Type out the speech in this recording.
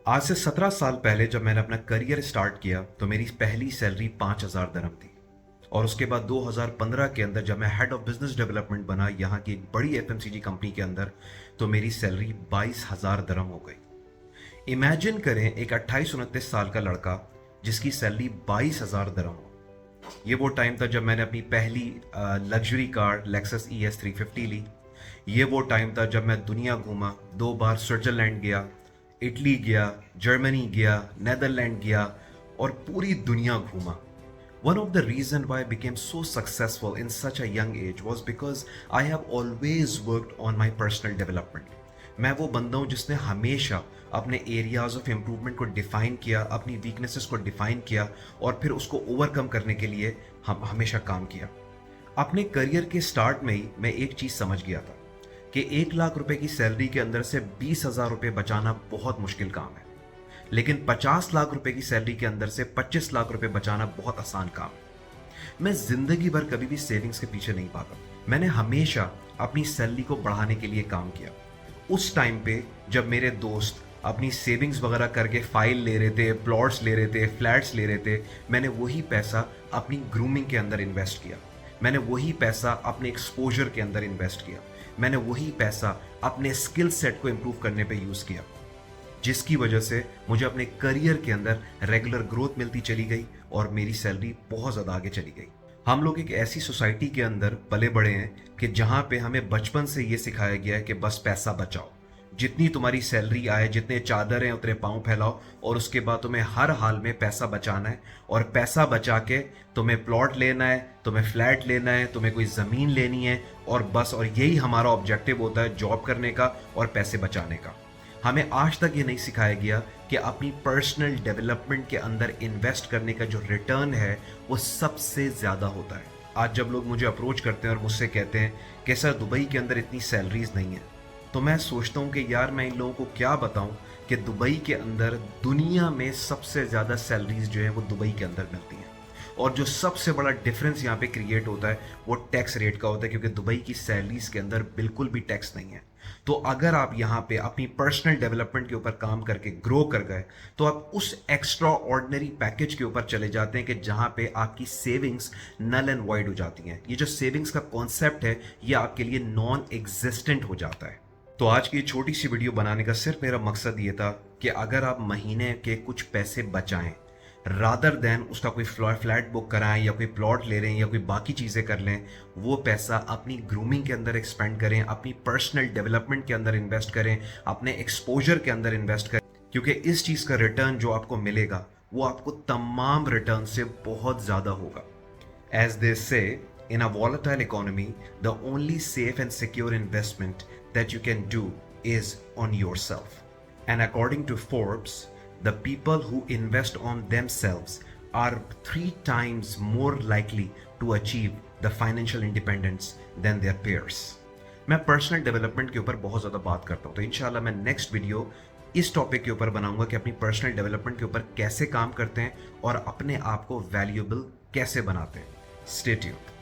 आज से 17 साल पहले जब मैंने अपना करियर स्टार्ट किया तो मेरी पहली सैलरी 5,000 दरहम थी। और उसके बाद 2015 के अंदर जब मैं हेड ऑफ बिजनेस डेवलपमेंट बना यहाँ की एक बड़ी एफएमसीजी कंपनी के अंदर, तो मेरी सैलरी 22,000 दरहम हो गई। इमेजिन करें एक 28-29 साल का लड़का जिसकी सैलरी 22,000 दरहम हो। ये वो टाइम था जब मैंने अपनी पहली लग्जरी कार लेक्सस ES 350 ली। ये वो टाइम था जब मैं दुनिया घूमा, 2 बार स्विट्जरलैंड गया, इटली गया, जर्मनी गया, नेदरलैंड गया और पूरी दुनिया घूमा। One of the reason why I became so successful in such a young age was because I have always worked on my personal development. मैं वो बंदा हूँ जिसने हमेशा अपने एरियाज ऑफ इम्प्रूवमेंट को डिफाइन किया, अपनी वीकनेसेस को डिफाइन किया और फिर उसको ओवरकम करने के लिए हम हमेशा काम किया। अपने करियर के स्टार्ट में ही मैं एक चीज़ समझ गया था कि 1 लाख रुपए की सैलरी के अंदर से 20,000 रुपये बचाना बहुत मुश्किल काम है, लेकिन 50 लाख रुपए की सैलरी के अंदर से 25 लाख रुपए बचाना बहुत आसान काम है। मैं जिंदगी भर कभी भी सेविंग्स के पीछे नहीं भागा। मैंने हमेशा अपनी सैलरी को बढ़ाने के लिए काम किया। उस टाइम पे जब मेरे दोस्त अपनी सेविंग्स वगैरह करके फाइल ले रहे थे, प्लॉट्स ले रहे थे, फ्लैट्स ले रहे थे, मैंने वही पैसा अपनी ग्रूमिंग के अंदर इन्वेस्ट किया। मैंने वही पैसा अपने एक्सपोजर के अंदर इन्वेस्ट किया। मैंने वही पैसा अपने स्किल सेट को इम्प्रूव करने पे यूज़ किया, जिसकी वजह से मुझे अपने करियर के अंदर रेगुलर ग्रोथ मिलती चली गई और मेरी सैलरी बहुत ज़्यादा आगे चली गई। हम लोग एक ऐसी सोसाइटी के अंदर पले बड़े हैं कि जहाँ पे हमें बचपन से ये सिखाया गया है कि बस पैसा बचाओ, जितनी तुम्हारी सैलरी आए, जितने चादर हैं उतने पाँव फैलाओ और उसके बाद तुम्हें हर हाल में पैसा बचाना है और पैसा बचा के तुम्हें प्लॉट लेना है, तुम्हें फ्लैट लेना है, तुम्हें कोई ज़मीन लेनी है और बस। और यही हमारा ऑब्जेक्टिव होता है जॉब करने का और पैसे बचाने का। हमें आज तक ये नहीं सिखाया गया कि अपनी पर्सनल डेवलपमेंट के अंदर इन्वेस्ट करने का जो रिटर्न है वो सबसे ज़्यादा होता है। आज जब लोग मुझे अप्रोच करते हैं और मुझसे कहते हैं कि सर दुबई के अंदर इतनी सैलरीज नहीं है, तो मैं सोचता हूँ कि यार मैं इन लोगों को क्या बताऊँ कि दुबई के अंदर दुनिया में सबसे ज़्यादा सैलरीज जो है वो दुबई के अंदर मिलती हैं। और जो सबसे बड़ा डिफरेंस यहाँ पे क्रिएट होता है वो टैक्स रेट का होता है, क्योंकि दुबई की सैलरीज के अंदर बिल्कुल भी टैक्स नहीं है। तो अगर आप यहाँ पे अपनी पर्सनल डेवलपमेंट के ऊपर काम करके ग्रो कर गए तो आप उस एक्स्ट्रा ऑर्डिनरी पैकेज के ऊपर चले जाते हैं कि जहाँ पे आपकी सेविंग्स नल एंड वाइड हो जाती हैं। ये जो सेविंग्स का कॉन्सेप्ट है ये आपके लिए नॉन एग्जिस्टेंट हो जाता है। तो आज की छोटी सी वीडियो बनाने का सिर्फ मेरा मकसद ये था कि अगर आप महीने के कुछ पैसे बचाएं, रादर देन उसका कोई फ्लैट बुक कराएं या कोई प्लॉट ले रहे हैं या कोई बाकी चीज़ें कर लें, वो पैसा अपनी ग्रूमिंग के अंदर एक्सपेंड करें, अपनी पर्सनल डेवलपमेंट के अंदर इन्वेस्ट करें, अपने एक्सपोजर के अंदर इन्वेस्ट करें, क्योंकि इस चीज़ का रिटर्न जो आपको मिलेगा वो आपको तमाम रिटर्न से बहुत ज़्यादा होगा। As they say, in a volatile economy, the only safe and secure investment that you can do is on yourself. And according to Forbes, the people who invest on themselves are 3 times more likely to achieve the financial independence than their peers. मैं personal development के ऊपर बहुत ज़्यादा बात करता हूँ, तो इंशाल्लाह मैं नेक्स्ट वीडियो इस टॉपिक के ऊपर बनाऊंगा कि अपनी पर्सनल डेवलपमेंट के ऊपर कैसे काम करते हैं और अपने आप को वैल्यूएबल कैसे बनाते हैं। Stay tuned.